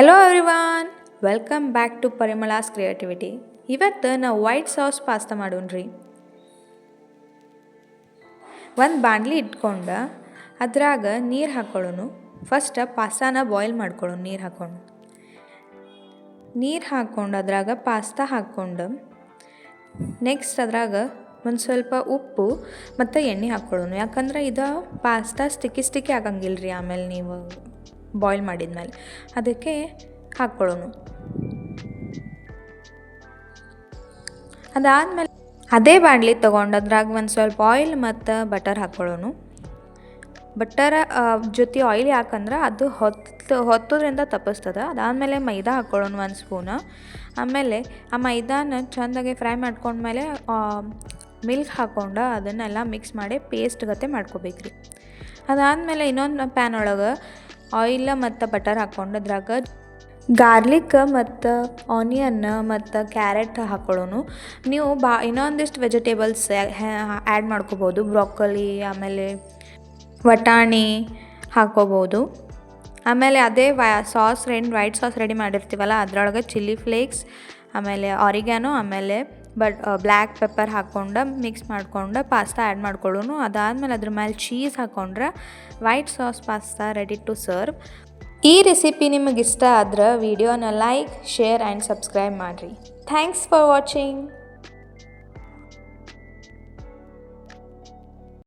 Hello everyone, welcome back to Parimala's creativity. ಇವತ್ತು ನಾವು white sauce pasta ಮಾಡೋಣ್ರಿ. ಒಂದು ಬಾಣಲಿ ಇಟ್ಕೊಂಡು ಅದ್ರಾಗ ನೀರು ಹಾಕ್ಕೊಳ್ಳೋನು. First ಪಾಸ್ತಾನ boil ಮಾಡ್ಕೊಳ್ಳೋನು. ನೀರು ಹಾಕ್ಕೊಂಡು ಅದ್ರಾಗ ಪಾಸ್ತಾ ಹಾಕ್ಕೊಂಡು ನೆಕ್ಸ್ಟ್ ಅದ್ರಾಗ ಒಂದು ಸ್ವಲ್ಪ ಉಪ್ಪು ಮತ್ತು ಎಣ್ಣೆ ಹಾಕ್ಕೊಳ್ಳೋನು. ಯಾಕಂದ್ರೆ ಇದು ಪಾಸ್ತಾ ಸ್ಟಿಕ್ಕಿ ಆಗಂಗಿಲ್ಲ ರೀ. ಆಮೇಲೆ ನೀವು ಬಾಯ್ಲ್ ಮಾಡಿದ್ಮೇಲೆ ಅದಕ್ಕೆ ಹಾಕ್ಕೊಳ್ಳೋನು. ಅದಾದಮೇಲೆ ಅದೇ ಬಾಣಲಿ ತೊಗೊಂಡು ಅದ್ರಾಗ ಒಂದು ಸ್ವಲ್ಪ ಆಯಿಲ್ ಮತ್ತು ಬಟರ್ ಹಾಕ್ಕೊಳ್ಳೋನು. ಬಟರ್ ಜೊತೆ ಆಯಿಲ್ ಯಾಕಂದ್ರೆ ಅದು ಹೊತ್ತೋದ್ರಿಂದ ತಪ್ಪಿಸ್ತದೆ. ಅದಾದಮೇಲೆ ಮೈದಾ ಹಾಕ್ಕೊಳ್ಳೋನು 1 ಸ್ಪೂನು. ಆಮೇಲೆ ಆ ಮೈದಾನ ಚೆಂದಾಗಿ ಫ್ರೈ ಮಾಡ್ಕೊಂಡ್ಮೇಲೆ ಮಿಲ್ಕ್ ಹಾಕ್ಕೊಂಡು ಅದನ್ನೆಲ್ಲ ಮಿಕ್ಸ್ ಮಾಡಿ ಪೇಸ್ಟ್ ಗತೆ ಮಾಡ್ಕೋಬೇಕ್ರಿ. ಅದಾದಮೇಲೆ ಇನ್ನೊಂದು ಪ್ಯಾನ್ ಒಳಗೆ ಆಯಿಲ್ ಮತ್ತು ಬಟರ್ ಹಾಕ್ಕೊಂಡು ಅದ್ರಾಗ ಗಾರ್ಲಿಕ್ ಮತ್ತು ಆನಿಯನ್ ಮತ್ತು ಕ್ಯಾರೆಟ್ ಹಾಕ್ಕೊಳ್ಳೋನು. ನೀವು ಇನ್ನೊಂದಿಷ್ಟು ವೆಜಿಟೇಬಲ್ಸ್ ಆ್ಯಡ್ ಮಾಡ್ಕೋಬೋದು. ಬ್ರೊಕೊಲಿ ಆಮೇಲೆ ವಟಾಣಿ ಹಾಕ್ಕೋಬೋದು. ಆಮೇಲೆ ಅದೇ ವೈಟ್ ಸಾಸ್ ರೆಡಿ ಮಾಡಿರ್ತೀವಲ್ಲ ಅದರೊಳಗೆ ಚಿಲ್ಲಿ ಫ್ಲೇಕ್ಸ್ ಆಮೇಲೆ ಆರಿಗ್ಯಾನೋ ಆಮೇಲೆ ಬ್ಲ್ಯಾಕ್ ಪೆಪ್ಪರ್ ಹಾಕ್ಕೊಂಡು ಮಿಕ್ಸ್ ಮಾಡ್ಕೊಂಡು ಪಾಸ್ತಾ ಆ್ಯಡ್ ಮಾಡ್ಕೊಳ್ಳೋನು. ಅದಾದಮೇಲೆ ಅದ್ರ ಮೇಲೆ ಚೀಸ್ ಹಾಕ್ಕೊಂಡ್ರೆ white sauce pasta ready to serve. ಈ ರೆಸಿಪಿ ನಿಮಗೆ ಇಷ್ಟ ಆದ್ರೆ ವಿಡಿಯೋನ ಲೈಕ್, ಶೇರ್ ಆ್ಯಂಡ್ ಸಬ್ಸ್ಕ್ರೈಬ್ ಮಾಡಿರಿ. Thanks for watching.